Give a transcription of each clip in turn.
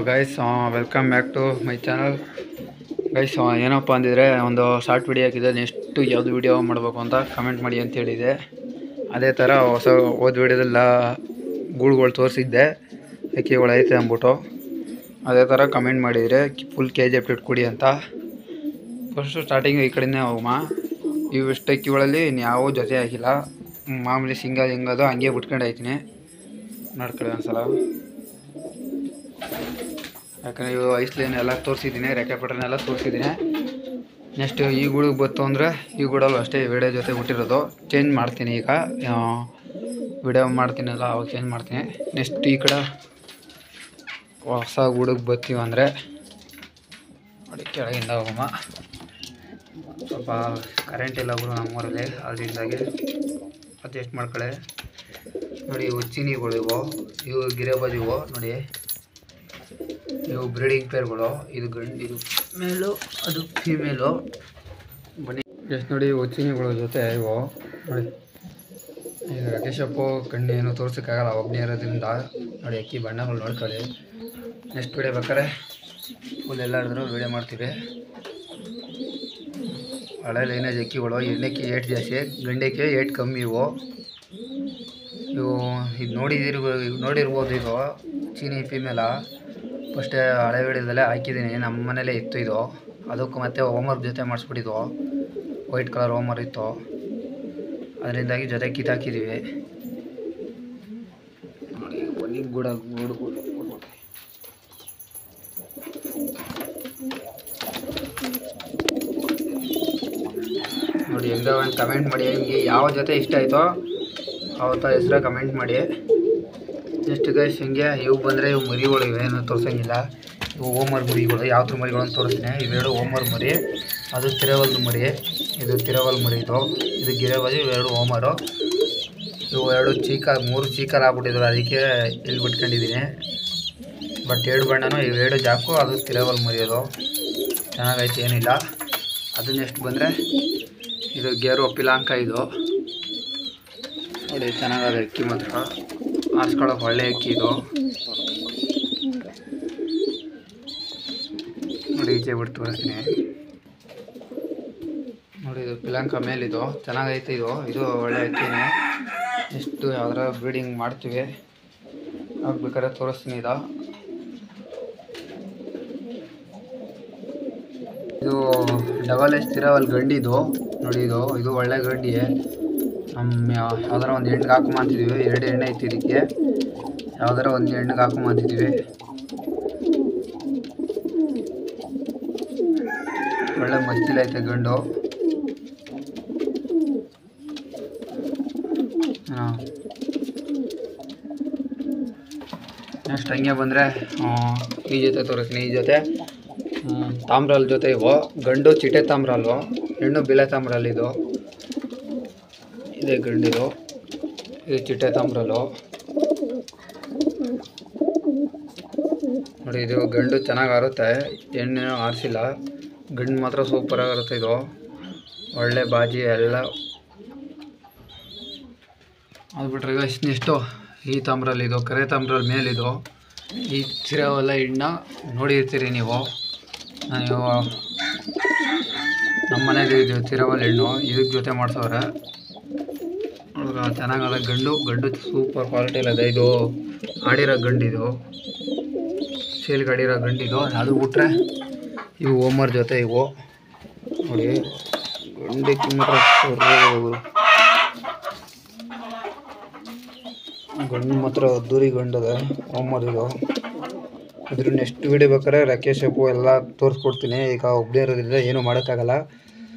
Guys welcome back to my channel. Guys ಏನಪ್ಪ ಅಂದಿದ್ರೆ ಒಂದು ಶಾರ್ಟ್ ವಿಡಿಯೋ ಹಾಕಿದೆ. ನೆಕ್ಸ್ಟು ಯಾವುದು ವಿಡಿಯೋ ಮಾಡಬೇಕು ಅಂತ ಕಮೆಂಟ್ ಮಾಡಿ ಅಂತ ಹೇಳಿದೆ. ಅದೇ ಥರ ಹೊಸ ಹೋದ ವಿಡಿಯೋದೆಲ್ಲ ಗೂಳುಗಳು ತೋರಿಸಿದ್ದೆ, ಎಕ್ಕೆಗಳು ಐತೆ ಅಂದ್ಬಿಟ್ಟು. ಅದೇ ಥರ ಕಮೆಂಟ್ ಮಾಡಿದರೆ ಫುಲ್ KGF ಇಟ್ಕೊಡಿ ಅಂತ. ಫಸ್ಟು ಸ್ಟಾರ್ಟಿಂಗು ಈ ಕಡೆನೇ ಹೋಗಮ್ಮ. ಇವಿಷ್ಟು ಎಕ್ಕೆಗಳಲ್ಲಿ ಯಾವ ಜೊತೆ ಹಾಕಿಲ್ಲ, ಮಾಮೂಲಿ ಸಿಂಗಲ್ ಹಿಂಗದು ಹಂಗೆ ಬಿಟ್ಕೊಂಡು ಆಯ್ತೀನಿ. ನೋಡ್ಕೊಳ್ಳಿ ಒಂದ್ಸಲ. ಯಾಕಂದರೆ ಇವು ಐಸ್ಲೈನ್ ಎಲ್ಲ ತೋರಿಸಿದ್ದೀನಿ, ರೆಕ್ಕೆ ಪಟ್ರನೆಲ್ಲ ತೋರಿಸಿದ್ದೀನಿ. ನೆಕ್ಸ್ಟ್ ಈ ಗೂಡಿಗೆ ಬಂತು ಅಂದರೆ ಈ ಗೂಡಲ್ಲೂ ಅಷ್ಟೇ ವಿಡಿಯೋ ಜೊತೆ ಬಿಟ್ಟಿರೋದು. ಚೇಂಜ್ ಮಾಡ್ತೀನಿ ಈಗ, ವಿಡಿಯೋ ಮಾಡ್ತೀನಲ್ಲ ಅವಾಗ ಚೇಂಜ್ ಮಾಡ್ತೀನಿ. ನೆಕ್ಸ್ಟ್ ಈ ಕಡೆ ಹೊಸ ಗೂಡಿಗೆ ಬರ್ತೀವಿ ಅಂದರೆ ನೋಡಿ ಕೆಳಗಿಂದ ಹೋಗಮ್ಮ. ಸ್ವಲ್ಪ ಕರೆಂಟ್ ಇಲ್ಲ ಗುರು ನಮ್ಮೂರಲ್ಲಿ, ಅದರಿಂದಾಗಿ ಅಡ್ಜಸ್ಟ್ ಮಾಡ್ಕೊಳ್ಳಿ. ನೋಡಿ ಇವು ಚೀನಿಗಳು, ಇವು ಗಿರೇಬಾಜಿವು ನೋಡಿ, ಇವು ಬ್ರೀಡಿಂಗ್ ಪೇರ್ಗಳು. ಇದು ಗಂಡು, ಇದು ಮೇಲು, ಅದು ಫೀಮೇಲು. ಬನ್ನಿ ಎಷ್ಟು ನೋಡಿ ಇವು ಚೀನಿಗಳ ಜೊತೆ ಇವು ನೋಡಿ. ಈಗ ರಾಕೇಶಪ್ಪು ಕಣ್ಣು ಏನು ತೋರ್ಸೋಕ್ಕಾಗಲ್ಲ, ಒಬ್ಬನೇ ಇರೋದ್ರಿಂದ ನೋಡಿ ಅಕ್ಕಿ ಬಣ್ಣಗಳು ನೋಡ್ಕೊಳ್ಳಿ. ನೆಕ್ಸ್ಟ್ ವಿಡಿಯೋ ಬೇಕಾದ್ರೆ ಫುಲ್ ಎಲ್ಲಾದ್ರೂ ವಿಡಿಯೋ ಮಾಡ್ತೀವಿ. ಹಳೆ ಲೈನೇಜ್ ಅಕ್ಕಿಗಳು, ಎಣ್ಣೆಕ್ಕೆ ಏಟ್ ಜಾಸ್ತಿ, ಗಂಡೆಕ್ಕೆ ಏಟ್ ಕಮ್ಮಿ. ಇವು ಇದು ನೋಡಿರ್ಬೋದು. ಇದು ಚೀನಿ ಫೀಮೇಲ. ಫಸ್ಟೇ ಹಳೆ ವಿಡಿಯೋದಲ್ಲೇ ಹಾಕಿದ್ದೀನಿ, ನಮ್ಮ ಮನೇಲೇ ಇತ್ತು ಇದು. ಅದಕ್ಕೂ ಮತ್ತೆ ಹೋಮ್ವರ್ಕ್ ಜೊತೆ ಮಾಡಿಸ್ಬಿಟ್ಟಿದ್ವು, ವೈಟ್ ಕಲರ್ ಹೋಮ್ವರ್ಕ್ ಇತ್ತು, ಅದರಿಂದಾಗಿ ಜೊತೆ ಕಿತ್ತಾಕಿದ್ದೀವಿ. ನೋಡಿ ಬನ್ನಿ ಗೂಡು ನೋಡಿ ಹೆಂಗ ಒಂದು ಕಮೆಂಟ್ ಮಾಡಿ. ನಿಮಗೆ ಯಾವ ಜೊತೆ ಇಷ್ಟ ಆಯಿತೋ ಅವತ್ತ ಹೆಸರ ಕಮೆಂಟ್ ಮಾಡಿ. ನೆಕ್ಸ್ಟ್ ಗೈಸ್ ಹಿಂಗೆ ಇವು ಬಂದರೆ ಇವು ಮರಿಗಳು, ಇವೇನು ತೋರಿಸೋಂಗಿಲ್ಲ. ಇವು ಹೋಮ್ವರ್ಕ್ ಮರಿಗಳು, ಯಾವ್ದ್ರ ಮರಿಗಳನ್ನು ತೋರಿಸ್ತೀನಿ. ಇವೆರಡು ಹೋಮ್ವರ್ಕ್ ಮರಿ, ಅದು ತಿರವಲ್ದು ಮರಿ, ಇದು ತಿರವಲ್ ಮರಿ. ಇದು ಗಿರೇಬಾಜಿ, ಇವೆರಡು ಹೋಮರು. ಇವು ಎರಡು ಮೂರು ಚೀಕರ್ ಆಗ್ಬಿಟ್ಟಿದ್ರು, ಅದಕ್ಕೆ ಇಲ್ಲಿ ಬಿಟ್ಕೊಂಡಿದ್ದೀನಿ. ಬಟ್ ಎರಡು ಬಣ್ಣನೂ ಇವೆರಡು ಜಾಕು, ಅದು ತಿರವಲ್ ಮರಿ. ಅದು ಚೆನ್ನಾಗೈತೆ, ಏನಿಲ್ಲ. ಅದು ನೆಕ್ಸ್ಟ್ ಬಂದರೆ ಇದು ಗೇರು ಪಿಲಾಂಕ. ಇದು ನೋಡಿ ಚೆನ್ನಾಗದ ಅಕ್ಕಿ, ಮಾತ್ರ ಆರಿಸ್ಕೊಳ್ಳೋಕೆ ಒಳ್ಳೆ ಅಕ್ಕಿ ಇದು. ನೋಡಿ ಈಚೆ ಬಿಟ್ಟು ತೋರಿಸ್ತೀನಿ ನೋಡಿ. ಇದು ಪಿಲಾಂಕ ಮೇಲಿದು ಚೆನ್ನಾಗೈತೆ. ಇದು ಒಳ್ಳೆ ಅಕ್ಕಿನೇ. ಎಷ್ಟು ಯಾವ್ದಾರ ಬ್ರೀಡಿಂಗ್ ಮಾಡ್ತೀವಿ, ಆಗ್ಬೇಕಾದ್ರೆ ತೋರಿಸ್ತೀನಿ. ಇದು ಡಬಲ್ ಎಸ್ ತಿರವಲ್ ಗಂಡಿದು ನೋಡಿ. ಇದು ಒಳ್ಳೆ ಗಂಡಿ. ನಮ್ಮ ಯಾವ್ದಾರ ಒಂದು ಹೆಣ್ಣಿಗೆ ಹಾಕೊಂಬಂತಿದ್ದೀವಿ. 2 ಎಣ್ಣೆ ಐತಿ ಇದಕ್ಕೆ, ಯಾವ್ದಾರ ಒಂದು ಹೆಣ್ಣಿಗೆ ಹಾಕೊಂಬಂತಿದ್ದೀವಿ. ಒಳ್ಳೆ ಮಚ್ಚಿಲೈತೆ ಗಂಡು. ನೆಕ್ಸ್ಟ್ ಹಂಗೆ ಬಂದರೆ ಈ ಜೊತೆ ತೋರಿಸ್ತೀನಿ. ಈ ಜೊತೆ ತಾಮ್ರಲ್ ಜೊತೆ ಇವು. ಗಂಡು ಚಿಟ್ಟೆ ತಾಮ್ರಲ್ಲು, ಹೆಣ್ಣು ಬಿಳೆ ತಾಮ್ರಲ್ಲಿ. ಇದೇ ಗಂಡಿದು, ಇದು ಚಿಟ್ಟೆ ತಾಮ್ರಲ್ಲು ನೋಡಿ. ಇದು ಗಂಡು ಚೆನ್ನಾಗಿ ಆರುತ್ತೆ, ಹೆಣ್ಣು ಆರಿಸಿಲ್ಲ. ಗಂಡು ಮಾತ್ರ ಸೂಪರಾಗಿರುತ್ತೆ. ಇದು ಒಳ್ಳೆ ಬಾಜಿ ಎಲ್ಲ. ಅದು ಬಿಟ್ಟರೆ ಈಗ ನೆಕ್ಸ್ಟು ಈ ತಾಮ್ರಲ್ಲಿ, ಇದು ಕರೆ ತಾಮ್ರಲ್ಲಿ ಮೇಲಿದು. ಈ ತಿರವೆಲ್ಲ ಹೆಣ್ಣ ನೋಡಿರ್ತೀರಿ ನೀವು. ನಮ್ಮ ಮನೇಲಿ ಇದು ತಿರವಲ್ ಹೆಣ್ಣು, ಇದಕ್ಕೆ ಜೊತೆ ಮಾಡ್ಸವ್ರೆ. ನೋಡಿದ್ರೆ ಚೆನ್ನಾಗದ ಗಂಡು ಸೂಪರ್ ಕ್ವಾಲಿಟಿ ಇದೆ. ಇದು ಆಡಿರೋ ಗಂಡಿದು, ಸೇಲ್ಗೆ ಆಡಿರೋ ಗಂಡಿದು. ಅದು ಬಿಟ್ರೆ ಇವು ಹೋಮರ್ ಜೊತೆ ಇವು ನೋಡಿ. ಗಂಡಕ್ಕೆ ಗಂಡು ಮಾತ್ರ ಅದ್ದೂರಿ ಗಂಡದೆ ಹೋಮರ್ ಇದು. ಇದ್ರ ನೆಕ್ಸ್ಟ್ ವಿಡಿಯೋ ಬೇಕಾದ್ರೆ ರಾಕೇಶ್ ಅಪ್ಪು ಎಲ್ಲ ತೋರಿಸ್ಕೊಡ್ತೀನಿ. ಈಗ ಒಬ್ಬನೇ ಇರೋದ್ರಿಂದ ಏನೂ ಮಾಡೋಕ್ಕಾಗಲ್ಲ.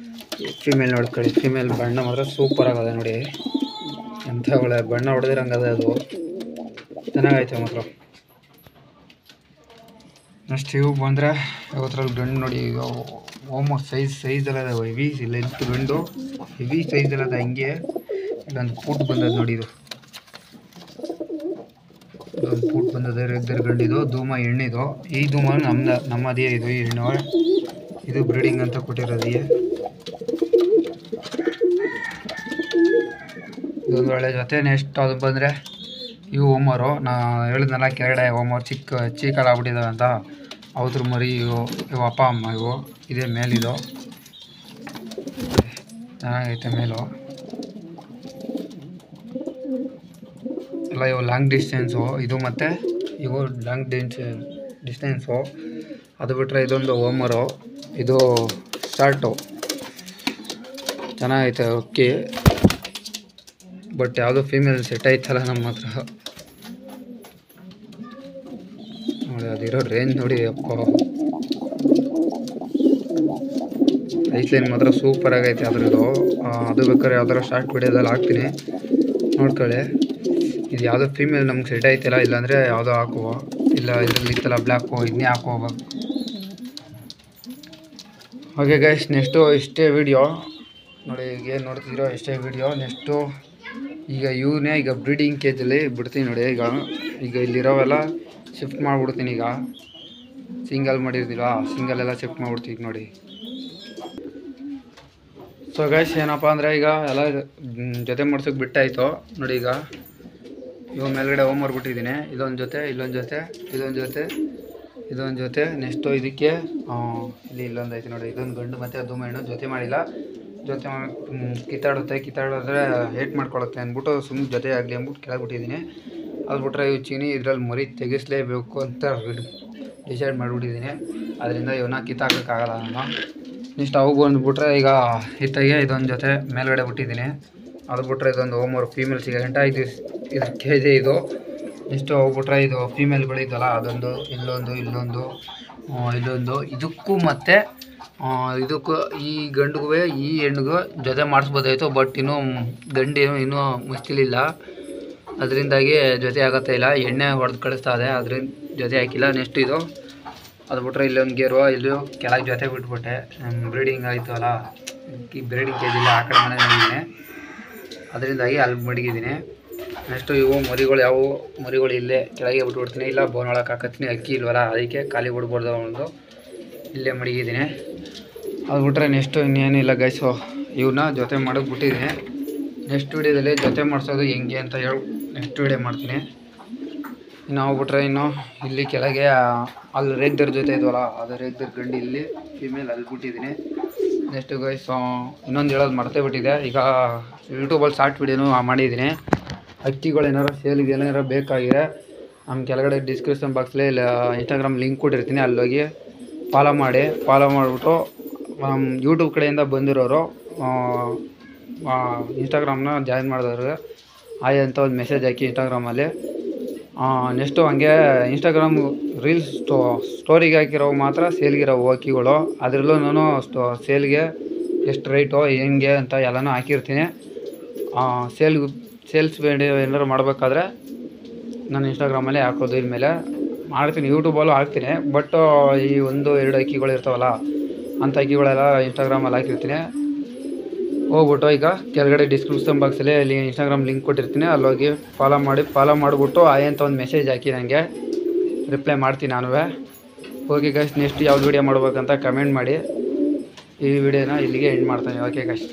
ಫಿಮೇಲ್ ನೋಡ್ಕೊಳ್ಳಿ, ಫಿಮೇಲ್ ಬಣ್ಣ ಮಾತ್ರ ಸೂಪರ್ ಆಗದೆ ನೋಡಿ. ಎಂಥ ಒಳ್ಳೆ ಬಣ್ಣ ಹೊಡೆದಿರಂಗದೆ, ಅದು ಚೆನ್ನಾಗೈತೆ ಮಾತ್ರ. ನೆಕ್ಸ್ಟ್ ಇವು ಬಂದರೆ ಇವತ್ತರಲ್ಲಿ ಗಂಡು ನೋಡಿ. ಈಗ ಹೋಮ್ವರ್ಕ್ ಸೈಜೆಲ್ಲ ಇದಾವೆ, ಹೆವಿ ಲೆಂತ್ ಗಂಡು, ಹೆವಿ ಸೈಜೆಲ್ಲ ಅದ. ಹಂಗೆ ಇಲ್ಲೊಂದು ಫೂಟ್ ಬಂದದ್ದು ನೋಡಿ. ಇದೊಂದು ಫೂಟ್ ಬಂದದ ರೆಗ್ದರ್ ಗಂಡಿದು. ಧೂಮ ಹೆಣ್ಣಿದು. ಈ ಧೂಮ ನಮ್ಮದೇ ಇದು. ಈ ಹೆಣ್ಣು ಇದು ಬ್ರೀಡಿಂಗ್ ಅಂತ ಕೊಟ್ಟಿರೋದು. ಇದೊಂದು ಒಳ್ಳೆ ಜೊತೆ. ನೆಕ್ಸ್ಟ್ ಅದು ಬಂದರೆ ಇವು ಓಮರು ನಾ ಹೇಳಿದ್ನಲ್ಲ ಕೆಳಗಡೆ ಓಮರ್ ಚಿಕ್ಕದಾಗ್ಬಿಟ್ಟಿದ್ದಾವೆ ಅಂತ ಅವ್ರ ಮರಿ ಇವು ಅಪ್ಪ ಅಮ್ಮ ಇದೇ ಮೇಲಿದು ಚೆನ್ನಾಗೈತೆ ಮೇಲು ಎಲ್ಲ ಇವು ಲಾಂಗ್ ಡಿಸ್ಟೆನ್ಸು ಇದು ಮತ್ತು ಇವು ಲಾಂಗ್ ಡಿಸ್ಟೆನ್ಸು. ಅದು ಬಿಟ್ಟರೆ ಇದೊಂದು ಓಮರು, ಇದು ಸ್ಟಾರ್ಟು ಚೆನ್ನಾಗೈತೆ ಓಕೆ. ಬಟ್ ಯಾವುದೋ ಫೀಮೇಲ್ ಸೆಟ್ ಆಯ್ತಲ್ಲ ನಮ್ಮ ಹತ್ರ ನೋಡಿ. ಅದಿರೋ ರೇಂಜ್ ನೋಡಿ ಅಪ್ಪ, ಐಸ್ಲೈನ್ ಮಾತ್ರ ಸೂಪರ್ ಆಗೈತೆ ಅದ್ರದ್ದು. ಅದು ಬೇಕಾದ್ರೆ ಯಾವ್ದಾರ ಶಾರ್ಟ್ ವಿಡಿಯೋದಲ್ಲಿ ಹಾಕ್ತೀನಿ ನೋಡ್ಕೊಳ್ಳಿ. ಇದು ಯಾವುದೋ ಫೀಮೇಲ್ ನಮ್ಗೆ ಸೆಟ್ ಆಯ್ತಿಲ್ಲ, ಇಲ್ಲಾಂದರೆ ಯಾವುದೋ ಹಾಕುವ, ಇಲ್ಲ ಇದರಲ್ಲಿ ಇತ್ತಲ್ಲ ಬ್ಲ್ಯಾಕು ಇದನ್ನೇ ಹಾಕೋಬೇಕು. ಓಕೆ ಗೈಸ್, ನೆಕ್ಸ್ಟು ಇಷ್ಟೇ ವಿಡಿಯೋ ನೋಡಿ. ಈಗ ಏನು ನೋಡ್ತಿದ್ದೀರೋ ಇಷ್ಟೇ ವಿಡಿಯೋ. ನೆಕ್ಸ್ಟು ಈಗ ಬ್ರೀಡಿಂಗ್ ಕೇಜಲ್ಲಿ ಬಿಡ್ತೀನಿ ನೋಡಿ. ಈಗ ಇಲ್ಲಿರೋವೆಲ್ಲ ಶಿಫ್ಟ್ ಮಾಡಿಬಿಡ್ತೀನಿ. ಈಗ ಸಿಂಗಲ್ ಮಾಡಿರ್ತೀವ, ಸಿಂಗಲೆಲ್ಲ ಶಿಫ್ಟ್ ಮಾಡಿಬಿಡ್ತೀವಿ ನೋಡಿ. ಸೊ ಗೈಸ್ ಏನಪ್ಪ ಅಂದರೆ ಈಗ ಎಲ್ಲ ಜೊತೆ ಮಾಡ್ಸೋಕೆ ಬಿಟ್ಟಾಯಿತು ನೋಡಿ. ಈಗ ಇವಾಗ ಮೇಲ್ಗಡೆ ಹೋಮ್ ಬಿಟ್ಟಿದ್ದೀನಿ. ಇದೊಂದು ಜೊತೆ, ಇಲ್ಲೊಂದು ಜೊತೆ, ಇದೊಂದು ಜೊತೆ. ನೆಕ್ಸ್ಟು ಇದಕ್ಕೆ ಇಲ್ಲೊಂದು ಐತೆ ನೋಡಿ. ಇದೊಂದು ಗಂಡು ಮತ್ತು ಅದು ಹೆಣ್ಣು ಜೊತೆ ಮಾಡಿಲ್ಲ. ಜೊತೆ ಕಿತ್ತಾಡಿದ್ರೆ ಹೇಟ್ ಮಾಡ್ಕೊಳುತ್ತೆ ಅಂದ್ಬಿಟ್ಟು ಸುಮ್ಮನೆ ಜೊತೆ ಆಗಲಿ ಅಂದ್ಬಿಟ್ಟು ಕೆಳಗೆ ಬಿಟ್ಟಿದ್ದೀನಿ. ಅದು ಬಿಟ್ಟರೆ ಇವು ಚೀನಿ ಇದರಲ್ಲಿ ಮರಿ ತೆಗಿಸ್ಲೇಬೇಕು ಅಂತ ಡಿಸೈಡ್ ಮಾಡಿಬಿಟ್ಟಿದ್ದೀನಿ. ಅದರಿಂದ ಇವನ್ನ ಕಿತ್ತಾಕೋಕ್ಕಾಗಲ್ಲ ನಾನು. ನೆಕ್ಸ್ಟ್ ಅವು ಬಂದುಬಿಟ್ರೆ ಈಗ ಇತ್ತಾಗೆ ಇದೊಂದು ಜೊತೆ ಮೇಲ್ಗಡೆ ಬಿಟ್ಟಿದ್ದೀನಿ. ಅದು ಬಿಟ್ಟರೆ ಇದೊಂದು ಓಮರ್ ಫೀಮೇಲ್ ಸಿಗಂಟ ಇದು KG ಇದು. ನೆಕ್ಸ್ಟು ಹೋಗ್ಬಿಟ್ರೆ ಇದು ಫೀಮೇಲ್ಗಳಿದ್ದಲ್ಲ ಅದೊಂದು, ಇಲ್ಲೊಂದು ಇದಕ್ಕೂ ಮತ್ತು ಇದಕ್ಕೂ ಈ ಗಂಡಿಗೂ ಈ ಹೆಣ್ಣಿಗೂ ಜೊತೆ ಮಾಡಿಸ್ಬೋದಾಯಿತು. ಬಟ್ ಇನ್ನೂ ಮುಚ್ಚಿಲಿಲ್ಲ, ಅದರಿಂದಾಗಿ ಜೊತೆ ಆಗತ್ತಾ ಇಲ್ಲ. ಎಣ್ಣೆ ಹೊಡೆದು ಕಳಿಸ್ತಾ ಇದೆ, ಅದರಿಂದ ಜೊತೆ ಹಾಕಿಲ್ಲ. ನೆಕ್ಸ್ಟ್ ಇದು ಅದು ಬಿಟ್ಟರೆ ಇಲ್ಲೊಂದು ಗೇರು, ಇಲ್ಲೂ ಕೆಳಗೆ ಜೊತೆ ಬಿಟ್ಬಿಟ್ಟೆ. ಬ್ರೀಡಿಂಗ್ ಆಯಿತು ಅಲ್ಲ, ಈ ಬ್ರೀಡಿಂಗ್ ಕೇಜಿಲ್ಲ ಆ ಕಡೆ ಮನೆ ಮಾಡಿದ್ದೀನಿ, ಅದರಿಂದಾಗಿ ಅಲ್ಲಿ ಮಡಗಿದ್ದೀನಿ. ನೆಕ್ಸ್ಟು ಇವು ಮರಿಗಳು ಇಲ್ಲೇ ಕೆಳಗೆ ಬಿಟ್ಬಿಡ್ತೀನಿ. ಇಲ್ಲ ಬೋನ್ ಒಳಗೆ ಹಾಕತ್ತೀನಿ, ಅಕ್ಕಿ ಇಲ್ವಲ್ಲ ಅದಕ್ಕೆ ಖಾಲಿ ಬಿಡ್ಬಾರ್ದು ಒಂದು ಇಲ್ಲೇ ಮಡಗಿದ್ದೀನಿ. ಅದು ಬಿಟ್ಟರೆ ನೆಕ್ಸ್ಟು ಇನ್ನೇನಿಲ್ಲ ಗೈಸು, ಇವನ್ನ ಜೊತೆ ಮಾಡೋಕೆ ಬಿಟ್ಟಿದ್ದೀನಿ. ನೆಕ್ಸ್ಟ್ ವೀಡಿಯೋದಲ್ಲಿ ಜೊತೆ ಮಾಡಿಸೋದು ಹೆಂಗೆ ಅಂತ ಹೇಳಿ ನೆಕ್ಸ್ಟ್ ವೀಡಿಯೋ ಮಾಡ್ತೀನಿ. ಇನ್ನು ಹೋಗ್ಬಿಟ್ರೆ ಇನ್ನು ಇಲ್ಲಿ ಕೆಳಗೆ ಅಲ್ಲಿ ರೇಗ್ದರ್ ಜೊತೆ ಇದ್ವಲ್ಲ, ಅದು ರೇಗ್ದರ್ ಗಂಡು ಇಲ್ಲಿ ಫಿಮೇಲ್ ಅಲ್ಲಿ ಬಿಟ್ಟಿದ್ದೀನಿ. ನೆಕ್ಸ್ಟ್ ಗೈಸ್ ಇನ್ನೊಂದು ಹೇಳೋದು ಮರ್ತೇ ಬಿಟ್ಟಿದೆ. ಈಗ ಯೂಟ್ಯೂಬಲ್ಲಿ ಶಾರ್ಟ್ ವೀಡಿಯೋನು ಮಾಡಿದ್ದೀನಿ. ಅಕ್ಕಿಗಳು ಸೇಲಿಗೆ ಏನಾರು ಬೇಕಾಗಿದೆ ನಮ್ಮ ಕೆಳಗಡೆ ಡಿಸ್ಕ್ರಿಪ್ಷನ್ ಬಾಕ್ಸಲ್ಲಿ ಇನ್ಸ್ಟಾಗ್ರಾಮ್ ಲಿಂಕ್ ಕೊಟ್ಟಿರ್ತೀನಿ, ಅಲ್ಲೋಗಿ ಫಾಲೋ ಮಾಡಿಬಿಟ್ಟು ಯೂಟ್ಯೂಬ್ ಕಡೆಯಿಂದ ಬಂದಿರೋರು ಇನ್ಸ್ಟಾಗ್ರಾಮ್ನ ಜಾಯಿನ್ ಮಾಡಿದವ್ರಿಗೆ ಆಯ್ ಅಂತ ಒಂದು ಮೆಸೇಜ್ ಹಾಕಿ ಇನ್ಸ್ಟಾಗ್ರಾಮಲ್ಲಿ. ನೆಕ್ಸ್ಟು ಹಂಗೆ ಇನ್ಸ್ಟಾಗ್ರಾಮ್ ರೀಲ್ಸ್ ಸ್ಟೋರಿಗೆ ಹಾಕಿರೋ ಮಾತ್ರ ಸೇಲ್ಗಿರೋ ಅಕ್ಕಿಗಳು, ಅದರಲ್ಲೂ ನಾನು ಸೇಲ್ಗೆ ಎಷ್ಟು ರೇಟು ಹೆಂಗೆ ಅಂತ ಎಲ್ಲನೂ ಹಾಕಿರ್ತೀನಿ. ಸೇಲ್ಸ್ ವಿಡಿಯೋ ಏನಾದ್ರು ಮಾಡಬೇಕಾದ್ರೆ ನಾನು ಇನ್ಸ್ಟಾಗ್ರಾಮಲ್ಲಿ ಹಾಕೋದು ಇನ್ಮೇಲೆ ಮಾಡ್ತೀನಿ, ಯೂಟ್ಯೂಬಲ್ಲೂ ಹಾಕ್ತೀನಿ. ಬಟ್ ಈ 1-2 ಅಕ್ಕಿಗಳು ಇರ್ತಾವಲ್ಲ ಅಂಥ ಅಕ್ಕಿಗಳೆಲ್ಲ ಇನ್ಸ್ಟಾಗ್ರಾಮಲ್ಲಿ ಹಾಕಿರ್ತೀನಿ. ಹೋಗ್ಬಿಟ್ಟು ಈಗ ಕೆಳಗಡೆ ಡಿಸ್ಕ್ರಿಪ್ಷನ್ ಬಾಕ್ಸಲ್ಲಿ ಅಲ್ಲಿ ಇನ್ಸ್ಟಾಗ್ರಾಮ್ ಲಿಂಕ್ ಕೊಟ್ಟಿರ್ತೀನಿ, ಅಲ್ಲೋಗಿ ಫಾಲೋ ಮಾಡಿಬಿಟ್ಟು ಆಯ್ ಅಂತ ಒಂದು ಮೆಸೇಜ್ ಹಾಕಿ ನನಗೆ ರಿಪ್ಲೈ ಮಾಡ್ತೀನಿ ನಾನು. ಓಕೆ ಗೈಸ್, ನೆಕ್ಸ್ಟ್ ಯಾವ್ದು ವೀಡಿಯೋ ಮಾಡ್ಬೇಕಂತ ಕಮೆಂಟ್ ಮಾಡಿ. ಈ ವಿಡಿಯೋನ ಇಲ್ಲಿಗೆ ಎಂಡ್ ಮಾಡ್ತೀನಿ. Okay guys.